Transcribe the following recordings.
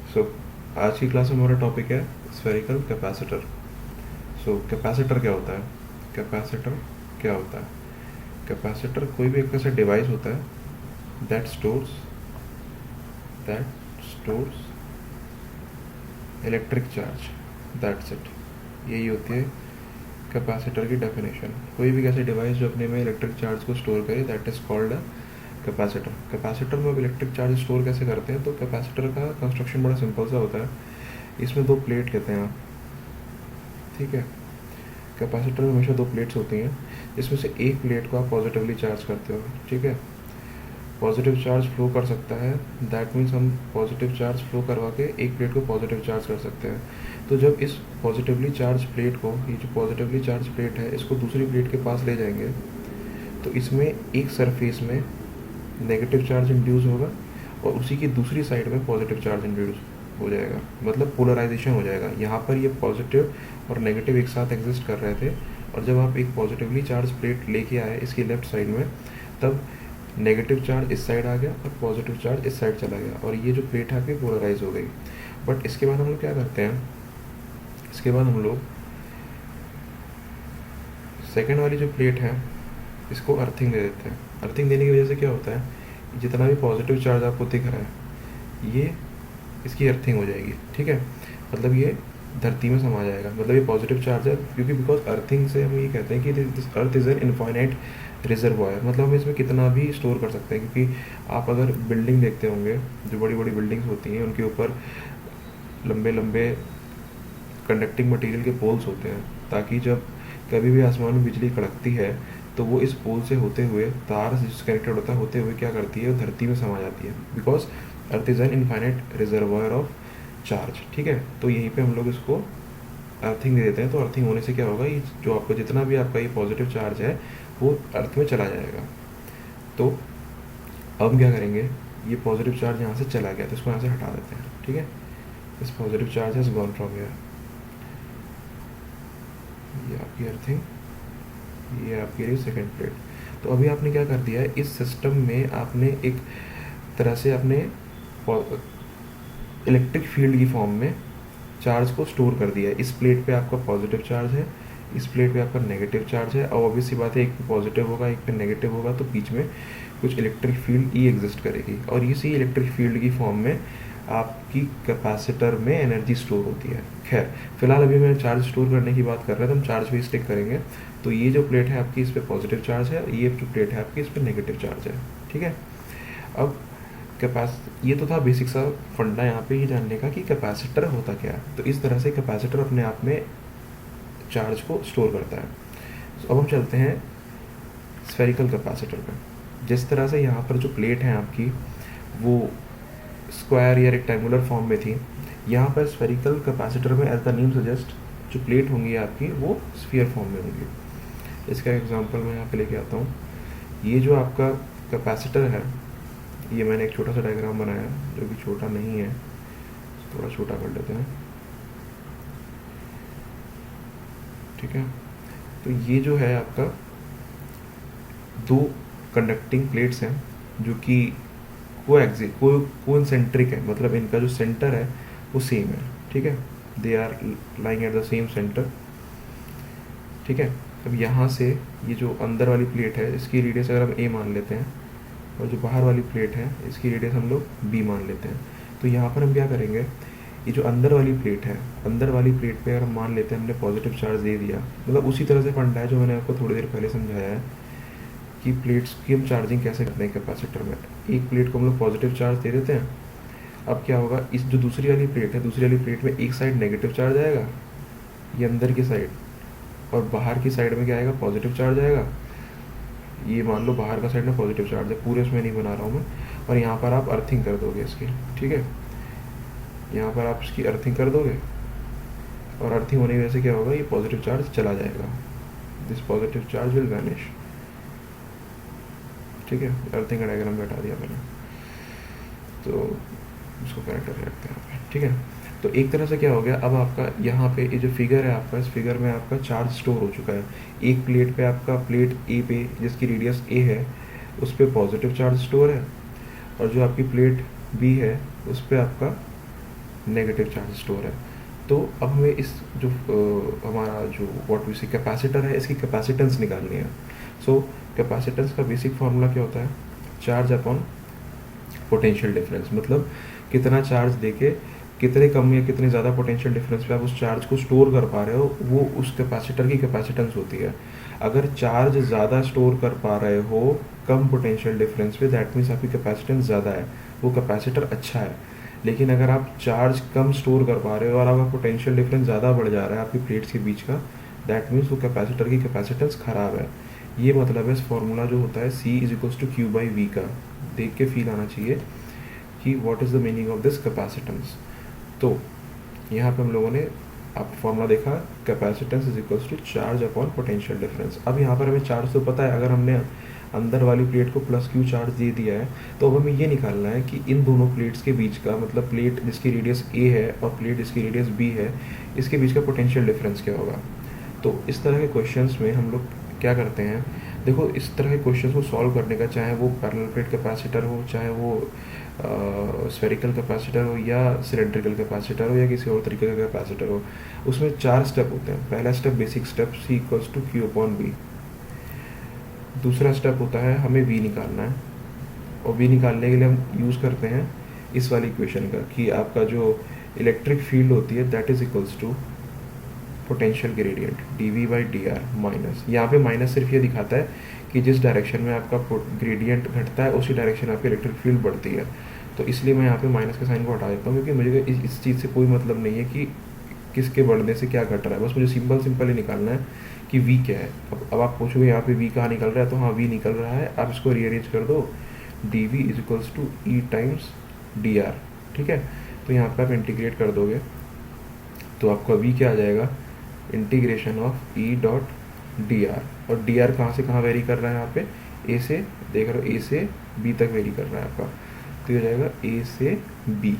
सो आज की क्लास में हमारा टॉपिक है स्फेरिकल कैपेसिटर। सो कैपेसिटर क्या होता है? कैपेसिटर क्या होता है? कैपेसिटर कोई भी एक ऐसा डिवाइस होता है that stores electric charge, that's it. यही होती है कैपेसिटर की डेफिनेशन। कोई भी ऐसे डिवाइस जो अपने में इलेक्ट्रिक चार्ज को स्टोर करे, that is called a capacitor. Capacitor में अब इलेक्ट्रिक चार्ज स्टोर कैसे करते हैं? तो कैपेसिटर का कंस्ट्रक्शन बड़ा सिंपल सा होता है। इसमें दो प्लेट लेते हैं आप, ठीक है। कैपेसिटर में हमेशा दो प्लेट्स होती हैं, इसमें से एक प्लेट को आप पॉजिटिवली चार्ज करते हो, ठीक है। पॉजिटिव चार्ज फ्लो कर सकता है, दैट मीन्स हम पॉजिटिव चार्ज फ्लो करवा के एक प्लेट को पॉजिटिव चार्ज कर सकते हैं। तो जब इस पॉजिटिवली चार्ज प्लेट को, ये जो पॉजिटिवली चार्ज प्लेट है, इसको दूसरी प्लेट के पास ले जाएंगे तो इसमें एक सरफेस में नेगेटिव चार्ज इंड्यूस होगा और उसी की दूसरी साइड में पॉजिटिव चार्ज इंड्यूस हो जाएगा, मतलब पोलराइजेशन हो जाएगा। यहाँ पर ये पॉजिटिव और नेगेटिव एक साथ एग्जिस्ट कर रहे थे, और जब आप एक पॉजिटिवली चार्ज प्लेट लेके आए इसकी लेफ्ट साइड में, तब नेगेटिव चार्ज इस साइड आ गया और पॉजिटिव चार्ज इस साइड चला गया, और ये जो प्लेट है आपकी पोलराइज हो गई। बट इसके बाद हम लोग क्या करते हैं, इसके बाद हम लोग सेकेंड वाली जो प्लेट है इसको अर्थिंग दे देते हैं। अर्थिंग देने की वजह से क्या होता है, जितना भी पॉजिटिव चार्ज आपको दिख रहा है ये इसकी अर्थिंग हो जाएगी, ठीक है। मतलब ये धरती में समा जाएगा, मतलब ये पॉजिटिव चार्ज है, क्योंकि बिकॉज अर्थिंग से हम ये कहते हैं कि this earth is an infinite reservoir, मतलब हम इसमें कितना भी स्टोर कर सकते हैं। क्योंकि आप अगर बिल्डिंग देखते होंगे, जो बड़ी बड़ी बिल्डिंग्स होती हैं उनके ऊपर लंबे लंबे कंडक्टिंग मटेरियल के पोल्स होते हैं, ताकि जब कभी भी आसमान में बिजली कड़कती है तो वो इस पोल से होते हुए, तार से कनेक्टेड होता है, होते हुए क्या करती है, वो धरती में समा जाती है, because earth is an infinite reservoir of charge, ठीक है। तो यहीं पे हम लोग इसको अर्थिंग दे देते हैं। तो अर्थिंग होने से क्या होगा, ये जो आपको जितना भी आपका ये पॉजिटिव चार्ज है वो अर्थ में चला जाएगा। तो अब हम क्या करेंगे, ये पॉजिटिव चार्ज यहाँ से चला गया तो इसको यहाँ से हटा देते हैं, ठीक है। This positive charge has gone from here. ये आपकी अर्थिंग, ये आपकी रही सेकेंड प्लेट। तो अभी आपने क्या कर दिया है, इस सिस्टम में आपने एक तरह से अपने इलेक्ट्रिक फील्ड की फॉर्म में चार्ज को स्टोर कर दिया है। इस प्लेट पे आपका पॉजिटिव चार्ज है, इस प्लेट पे आपका नेगेटिव चार्ज है, और ऑब्वियस सी बात है एक पे पॉजिटिव होगा एक पे नेगेटिव होगा, तो बीच में कुछ इलेक्ट्रिक फील्ड ई एग्जिस्ट करेगी, और इसी इलेक्ट्रिक फील्ड की फॉर्म में आपकी कैपेसिटर में एनर्जी स्टोर होती है। खैर फिलहाल अभी मैं चार्ज स्टोर करने की बात कर रहा था, हम चार्ज पे स्टिक करेंगे। तो ये जो प्लेट है आपकी, इस पर पॉजिटिव चार्ज है, ये जो प्लेट है आपकी, इस पर नेगेटिव चार्ज है, ठीक है। अब ये तो था बेसिक सा फंडा यहाँ पे ये जानने का कि कैपेसिटर होता क्या है। तो इस तरह से कैपेसिटर अपने आप में चार्ज को स्टोर करता है। तो अब हम चलते हैं स्फेरिकल कैपेसिटर पे। जिस तरह से यहाँ पर जो प्लेट है आपकी वो स्क्वायर या रेक्टेंगुलर फॉर्म में थी, यहाँ पर स्फेरिकल कैपेसिटर में एज द नेम सजेस्ट जो प्लेट होंगी आपकी वो स्फीयर फॉर्म में होंगी। इसका एग्जांपल मैं यहाँ पे लेके आता हूँ। ये जो आपका कैपेसिटर है, ये मैंने एक छोटा सा डायग्राम बनाया जो कि छोटा नहीं है, थोड़ा छोटा कर लेते हैं, ठीक है। तो ये जो है आपका दो कंडक्टिंग प्लेट्स हैं जो कि कोइंसेंट्रिक है, मतलब इनका जो सेंटर है वो सेम है, ठीक है। They are lying at the same centre, ठीक है। अब यहाँ से ये जो अंदर वाली प्लेट है इसकी रेडियस अगर हम ए मान लेते हैं, और जो बाहर वाली प्लेट है इसकी रेडियस हम लोग बी मान लेते हैं। तो यहाँ पर हम क्या करेंगे, ये जो अंदर वाली प्लेट है, अंदर वाली प्लेट पे अगर हम मान लेते हैं हमने पॉजिटिव चार्ज दे दिया, मतलब उसी तरह से फंडा है जो मैंने आपको थोड़ी देर पहले समझाया है कि प्लेट्स की हम चार्जिंग कैसे करते हैं कैपेसिटर में। एक प्लेट को हम लोग पॉजिटिव चार्ज दे देते हैं। अब क्या होगा, इस जो दूसरी वाली प्लेट है, दूसरी वाली प्लेट में एक साइड नेगेटिव चार्ज आएगा, ये अंदर की साइड, और बाहर की साइड में क्या आएगा, पॉजिटिव चार्ज आएगा। ये मान लो बाहर का साइड में पॉजिटिव चार्ज है, पूरे उसमें नहीं बना रहा हूँ मैं। और यहाँ पर आप अर्थिंग कर दोगे इसकी, ठीक है। यहाँ पर आप इसकी अर्थिंग कर दोगे, और अर्थिंग होने की वजह से क्या होगा, ये पॉजिटिव चार्ज चला जाएगा, this positive charge will vanish, ठीक है। अर्थिंग का डायग्राम हटा दिया मैंने, तो इसको करेक्ट कर रखते हैं यहाँ पे, ठीक है। तो एक तरह से क्या हो गया, अब आपका यहाँ पे ये जो फिगर है आपका, इस फिगर में आपका चार्ज स्टोर हो चुका है। एक प्लेट पे आपका, प्लेट ए पे जिसकी रेडियस ए है उस पर पॉजिटिव चार्ज स्टोर है, और जो आपकी प्लेट बी है उस पर आपका नेगेटिव चार्ज स्टोर है। तो अब हमें इस जो हमारा जो व्हाट वी से कैपेसिटर है, इसकी कैपेसिटेंस निकालनी है। सो कैपेसिटेंस का बेसिक फार्मूला क्या होता है? Charge upon potential difference. मतलब कितना चार्ज देके कितने कम या कितने ज़्यादा पोटेंशियल डिफरेंस पे आप उस चार्ज को स्टोर कर पा रहे हो, वो उस कैपेसिटर की कैपेसिटेंस होती है। अगर चार्ज ज़्यादा स्टोर कर पा रहे हो कम पोटेंशियल डिफरेंस पे, दैट मीन्स आपकी कैपेसिटेंस ज़्यादा है, वो कैपेसिटर अच्छा है। लेकिन अगर आप चार्ज कम स्टोर कर पा रहे हो और आपका पोटेंशियल डिफरेंस ज़्यादा बढ़ जा रहा है आपकी प्लेट्स के बीच का, दैट मीन्स वो कैपेसिटर की कैपेसिटेंस ख़राब है। ये मतलब है इस फॉर्मूला जो होता है C is equals to Q by V का, देख के फील आना चाहिए कि what is the meaning of this capacitance. तो यहाँ पे हम लोगों ने आप फॉर्मूला देखा, capacitance is equals to charge upon potential difference. अब यहाँ पर हमें चार्ज तो पता है, अगर हमने अंदर वाली प्लेट को प्लस क्यू चार्ज दे दिया है तो अब हमें ये निकालना है कि इन दोनों प्लेट्स के बीच का, मतलब प्लेट जिसकी रेडियस ए है और प्लेट जिसकी रेडियस बी है, इसके बीच का पोटेंशियल डिफरेंस क्या होगा। तो इस तरह के क्वेश्चंस में हम लोग क्या करते हैं, देखो इस तरह के क्वेश्चंस को सॉल्व करने का, चाहे वो पैरेलल प्लेट कैपेसिटर हो, चाहे वो स्फेरिकल कैपेसिटर हो या सिलेंड्रिकल कैपेसिटर हो या किसी और तरीके का कैपेसिटर हो, उसमें 4 स्टेप होते हैं। पहला step basic step C equals to Q upon B. दूसरा स्टेप होता है हमें V निकालना है, और V निकालने के लिए हम यूज़ करते हैं इस वाली इक्वेशन का कि आपका जो इलेक्ट्रिक फील्ड होती है that is equals to potential gradient dV by dr minus, यहाँ पे माइनस सिर्फ ये दिखाता है कि जिस डायरेक्शन में आपका ग्रेडियंट घटता है उसी डायरेक्शन में आपकी इलेक्ट्रिक फील्ड बढ़ती है। तो इसलिए मैं यहाँ पे माइनस के साइन को हटा देता हूँ, क्योंकि मुझे इस चीज़ से कोई मतलब नहीं है कि किसके बढ़ने से क्या घट रहा है, बस मुझे सिंपल ही निकालना है कि V क्या है। अब आप पूछोगे यहाँ पे V कहाँ निकल रहा है, तो हाँ V निकल रहा है। आप इसको रीअरेंज कर दो, dV is equals to E times dr, ठीक है। तो यहाँ पे आप इंटीग्रेट कर दोगे तो आपका V क्या आ जाएगा, integration of E dot dr। और dr कहाँ से कहाँ वेरी कर रहा है, यहाँ पे A से, देख रहे हो A से B तक वेरी कर रहा है आपका, तो ये हो जाएगा A से B।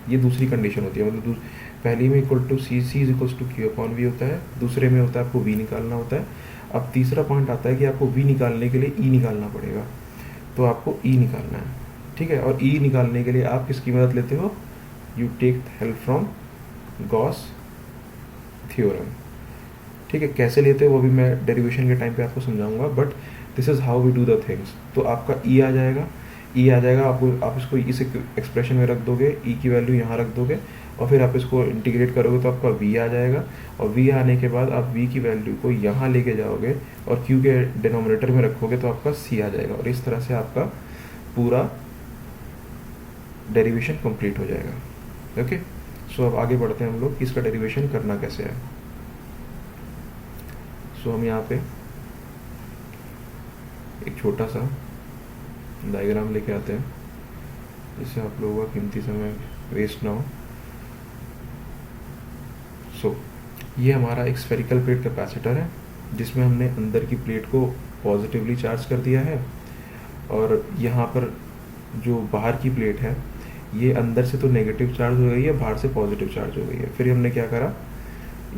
ये दूसरी कंडीशन होती है, मतलब पहली में equal to C is equals to Q upon V होता है, दूसरे में होता है आपको V निकालना होता है। अब तीसरा पॉइंट आता है कि आपको V निकालने के लिए E निकालना पड़ेगा, तो आपको E निकालना है, ठीक है। और E निकालने के लिए आप किसकी मदद लेते हो, you take help from Gauss theorem, ठीक है। कैसे लेते हो वो भी मैं डेरिवेशन के टाइम पे आपको समझाऊंगा, but this is how we do the things. तो आपका E आ जाएगा, आपको आप इसको इस एक्सप्रेशन में रख दोगे, E की वैल्यू यहाँ रख दोगे, और फिर आप इसको इंटीग्रेट करोगे तो आपका V आ जाएगा, और V आने के बाद आप V की वैल्यू को यहाँ लेके जाओगे और Q के डिनोमिनेटर में रखोगे तो आपका C आ जाएगा, और इस तरह से आपका पूरा डेरिवेशन कंप्लीट हो जाएगा। ओके, सो अब आगे बढ़ते हैं हम लोग कि इसका डेरिवेशन करना कैसे है। सो हम यहाँ पे एक छोटा सा डायग्राम लेके आते हैं जिससे आप लोगों का कीमती समय वेस्ट ना हो। सो ये हमारा एक स्फेरिकल प्लेट कैपेसिटर है जिसमें हमने अंदर की प्लेट को पॉजिटिवली चार्ज कर दिया है, और यहाँ पर जो बाहर की प्लेट है ये अंदर से तो नेगेटिव चार्ज हो गई है, बाहर से पॉजिटिव चार्ज हो गई है। फिर हमने क्या करा,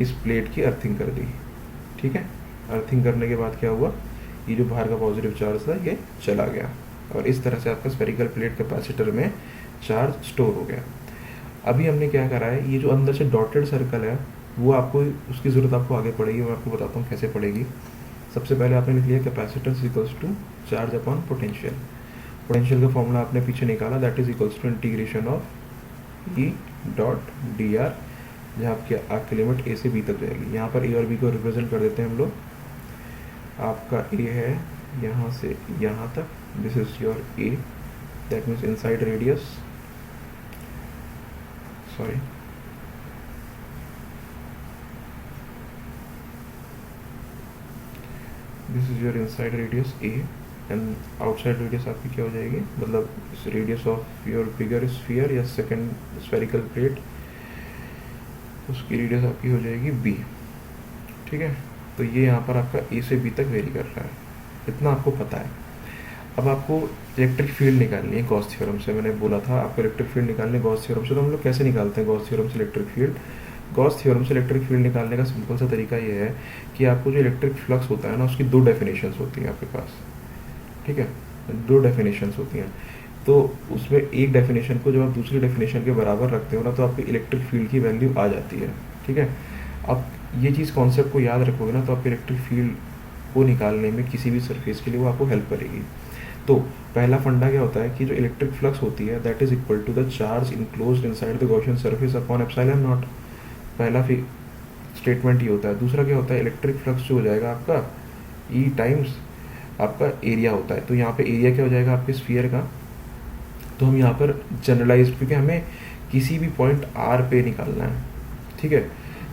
इस प्लेट की अर्थिंग कर दी, ठीक है। अर्थिंग करने के बाद क्या हुआ, ये जो बाहर का पॉजिटिव चार्ज था ये चला गया, और इस तरह से आपका स्फेरिकल प्लेट कैपेसिटर में चार्ज स्टोर हो गया। अभी हमने क्या करा है, ये जो अंदर से डॉटेड सर्कल है वो आपको, उसकी ज़रूरत आपको आगे पड़ेगी, मैं आपको बताता हूँ कैसे पड़ेगी। सबसे पहले आपने लिख लिया capacitance equals to charge upon potential. Potential का फॉर्मूला आपने पीछे निकाला, that is equals to integration of E dot dr, जहाँ आपकी लिमिट A से B तक जाएगी। यहाँ पर A और B को रिप्रेजेंट कर देते हैं हम लोग। आपका A है यहाँ से यहाँ तक, this is your A, that means inside radius, sorry this is your inside radius A, and outside radius आपकी क्या हो जाएगी, मतलब radius of your bigger sphere या सेकेंड स्फेरिकल प्लेट, उसकी रेडियस आपकी हो जाएगी B, ठीक है। तो ये यहाँ पर आपका A से B तक वेरी कर रहा है, इतना आपको पता है। अब आपको इलेक्ट्रिक फील्ड निकालनी है गॉस थ्योरम से, मैंने बोला था आपको इलेक्ट्रिक फील्ड निकालनी है गॉस थ्योरम से। तो हम लोग कैसे निकालते हैं गॉस थ्योरम से इलेक्ट्रिक फील्ड। गॉस थ्योरम से इलेक्ट्रिक फील्ड निकालने का सिंपल सा तरीका ये है कि आपको जो इलेक्ट्रिक फ्लक्स होता है ना, उसकी 2 डेफिनेशंस होती हैं आपके पास, ठीक है। 2 डेफिनेशंस होती हैं। तो उसमें एक डेफिनेशन को जब आप दूसरी डेफिनेशन के बराबर रखते हो ना, तो आपकी इलेक्ट्रिक फील्ड की वैल्यू आ जाती है। ठीक है, आप ये चीज़ कॉन्सेप्ट को याद रखोगे ना, तो आपकी इलेक्ट्रिक फील्ड को निकालने में किसी भी सरफेस के लिए वो आपको हेल्प करेगी। तो पहला फंडा क्या होता है कि जो इलेक्ट्रिक फ्लक्स होती है that is equal to the charge enclosed inside the Gaussian surface upon epsilon naught. पहला स्टेटमेंट ये होता है। दूसरा क्या होता है, इलेक्ट्रिक फ्लक्स जो हो जाएगा आपका ई टाइम्स आपका एरिया होता है। तो यहाँ पे एरिया क्या हो जाएगा आपके स्फीयर का, तो हम यहाँ पर जनरलाइज, क्योंकि हमें किसी भी पॉइंट आर पे निकालना है। ठीक है,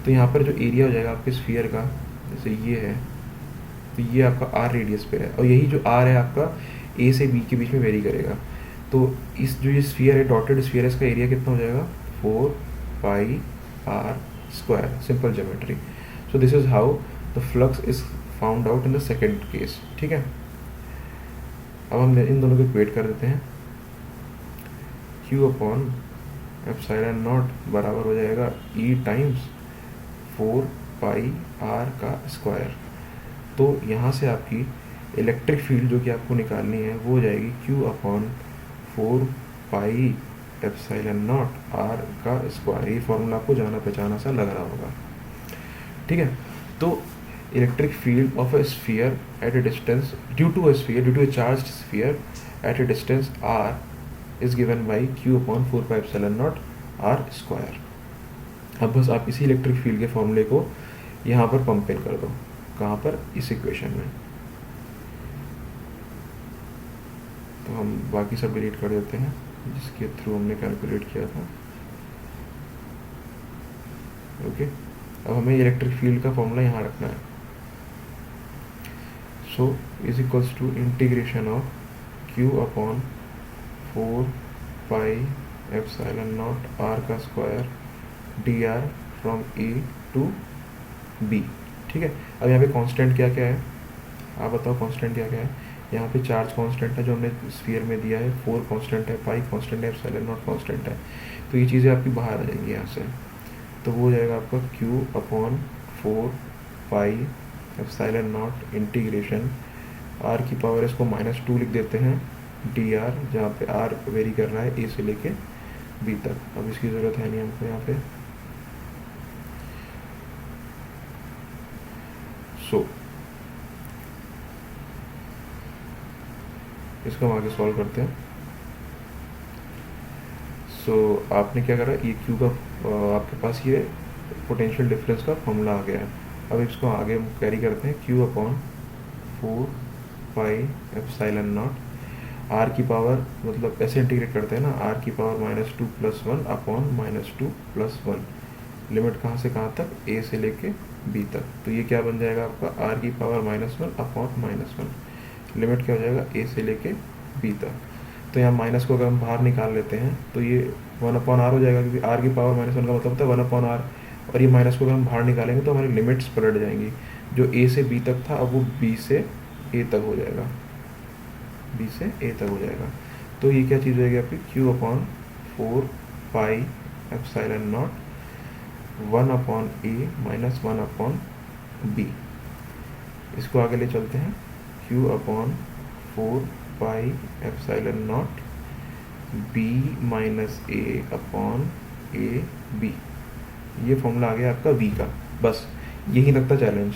तो यहाँ पर जो एरिया हो जाएगा आपके स्फीयर का, जैसे ये है, तो ये आपका आर रेडियस पे है, और यही जो आर है आपका ए से बी के बीच में वेरी करेगा। तो इस जो ये स्फीयर है, डॉटेड स्फीयर है, इसका एरिया कितना हो जाएगा 4πr², simple geometry. So this is how the flux is found out in the second case. ठीक है, अब हम इन दोनों को इक्वेट कर देते हैं। Q अपॉन एप्सिलॉन नॉट बराबर हो जाएगा E टाइम्स 4πr²। तो यहाँ से आपकी इलेक्ट्रिक फील्ड जो कि आपको निकालनी है वो हो जाएगी Q अपॉन 4πε0r²। ये फॉर्मूला आपको जाना पहचाना सा लग रहा होगा। ठीक है, तो electric field of a sphere at a distance due to a charged sphere at a distance r is given by Q upon 4πε0r²। अब बस आप इसी इलेक्ट्रिक फील्ड के फॉर्मूले को यहाँ पर पंप इन कर दो। कहाँ पर, इस इक्वेशन में। तो हम बाकी सब डिलीट कर देते हैं जिसके थ्रू हमने कैलकुलेट किया था। ओके, अब हमें इलेक्ट्रिक फील्ड का फॉर्मूला यहाँ रखना है। So is equals to integration of Q upon 4πε0r² dr from A to B। ठीक है, अब यहाँ पे कांस्टेंट क्या क्या है, आप बताओ कांस्टेंट क्या क्या है। यहाँ पे चार्ज कांस्टेंट है जो हमने स्फीयर में दिया है, 4 कांस्टेंट है, पाई कांस्टेंट है, एप्सिलॉन नॉट कांस्टेंट है। तो ये चीज़ें आपकी बाहर आ जाएंगी यहाँ से। तो वो हो जाएगा आपका Q अपॉन 4πε0 इंटीग्रेशन r की पावर, इसको -2 लिख देते हैं, dr, जहाँ पे r वेरी कर रहा है a से लेके b तक। अब इसकी ज़रूरत है नहीं हमको यहाँ पे। सो इसको हम आगे सॉल्व करते हैं। सो आपने क्या करा, ये Q का आपके पास ये पोटेंशियल डिफरेंस का फॉर्मूला आ गया है। अब इसको आगे हम कैरी करते हैं, Q अपॉन 4πε0 r की पावर, मतलब ऐसे इंटीग्रेट करते हैं ना, r की पावर -2 + 1 अपॉन -2 + 1। लिमिट कहाँ से कहाँ तक, a से लेके b तक। तो ये क्या बन जाएगा आपका r की पावर -1 अपॉन -1। लिमिट क्या हो जाएगा, a से लेके b तक। तो यहाँ माइनस को अगर हम बाहर निकाल लेते हैं तो ये 1/r हो जाएगा, क्योंकि r की पावर -1 का मतलब होता है 1/r। और ये माइनस को अगर हम बाहर निकालेंगे तो हमारी लिमिट्स पलट जाएंगी। जो a से b तक था अब वो b से a तक हो जाएगा, b से a तक हो जाएगा। तो ये क्या चीज़ हो जाएगी आपकी, Q upon 4πε0 1/a minus 1/b। इसको आगे ले चलते हैं, Q upon 4πε0 b minus a upon a b। ये फॉर्मूला आ गया आपका v का। बस यही लगता चैलेंज,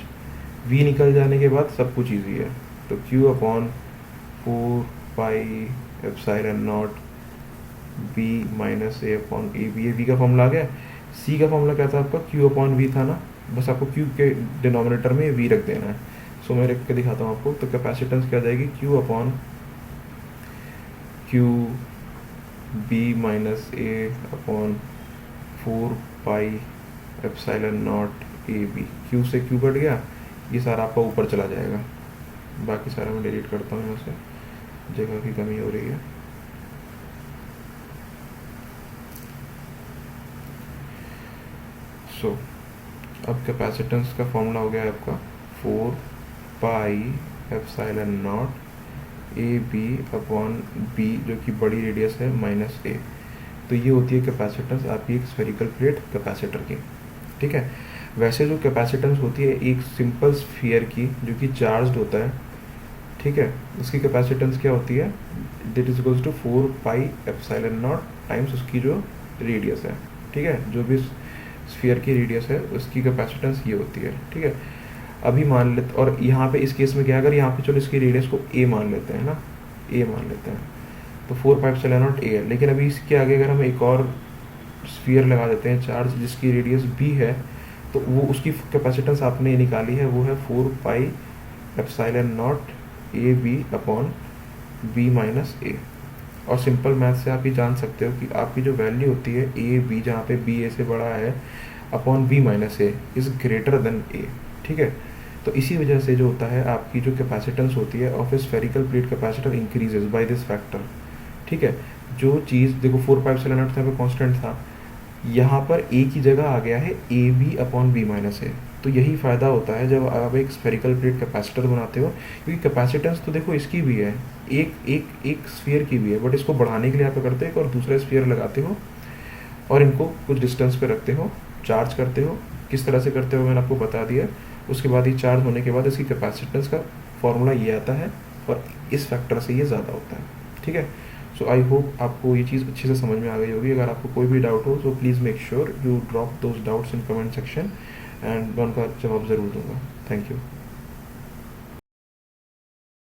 v निकल जाने के बाद सब कुछ ईजी है। तो Q upon 4πε0 b minus a upon a b, ये v का फॉर्मूला आ गया। c का फॉर्मूला क्या था आपका, Q अपॉन v था ना, बस आपको Q के डिनोमिनेटर में v रख देना है। सो मैं रख के दिखाता हूँ आपको। तो कैपेसिटेंस क्या जाएगी, Q upon Q b minus a upon 4πε0 a b। Q से Q कट गया, ये सारा आपका ऊपर चला जाएगा। बाकी सारा मैं डिलीट करता हूँ यहाँ से, जगह की कमी हो रही है। सो अब कैपेसिटेंस का फॉर्मूला हो गया है आपका 4πε0 ए बी अपॉन बी, जो कि बड़ी रेडियस है, माइनस a। तो ये होती है कैपेसिटेंस आपकी एक स्फेरिकल प्लेट कैपेसिटर की। ठीक है, वैसे जो कैपेसिटेंस होती है एक सिंपल स्फीयर की जो कि चार्ज्ड होता है, ठीक है, उसकी कैपेसिटेंस क्या होती है, that is equals to 4 pi epsilon naught times उसकी जो रेडियस है। ठीक है, जो भी स्फीयर की रेडियस है उसकी कैपेसिटेंस ये होती है। ठीक है, अभी मान लेते, और यहाँ पे इस केस में क्या है, अगर यहाँ पे चलो इसकी रेडियस को ए मान लेते हैं ना, ए मान लेते हैं, तो 4 पाई एप्सिलॉन नॉट ए है। लेकिन अभी इसके आगे अगर हम एक और स्फीयर लगा देते हैं चार्ज जिसकी रेडियस बी है, तो वो उसकी कैपेसिटेंस आपने निकाली है, वो है 4 pi epsilon naught A B upon B minus A. और सिंपल मैथ से आप ये जान सकते हो कि आपकी जो वैल्यू होती है ए बी, जहाँ पे बी ए से बड़ा है, upon B minus A is greater than A. ठीक है, तो इसी वजह से जो होता है आपकी जो कैपेसिटेंस होती है of A spherical plate capacitor increases by this factor. ठीक है, जो चीज़ देखो 4 पाई एप्सिलॉन नॉट यहाँ पे कांस्टेंट था, यहाँ पर ए की जगह आ गया है A B upon B minus A. तो यही फ़ायदा होता है जब आप एक स्फेरिकल प्लेट कैपेसिटर बनाते हो, क्योंकि कैपेसिटेंस तो देखो इसकी भी है, एक एक एक स्फीयर की भी है, बट इसको बढ़ाने के लिए आप क्या करते हो, एक और दूसरा स्फीयर लगाते हो और इनको कुछ डिस्टेंस पे रखते हो, चार्ज करते हो। किस तरह से करते हो मैंने आपको बता दिया। उसके बाद ये चार्ज होने के बाद इसकी कैपेसिटेंस का फॉर्मूला ये आता है, और इस फैक्टर से ये ज़्यादा होता है। ठीक है, सो आई होप आपको ये चीज़ अच्छे से समझ में आ गई होगी। अगर आपको कोई भी डाउट हो तो please make sure you drop those doubts in comment section, and मैं उनका जवाब ज़रूर दूंगा। Thank you.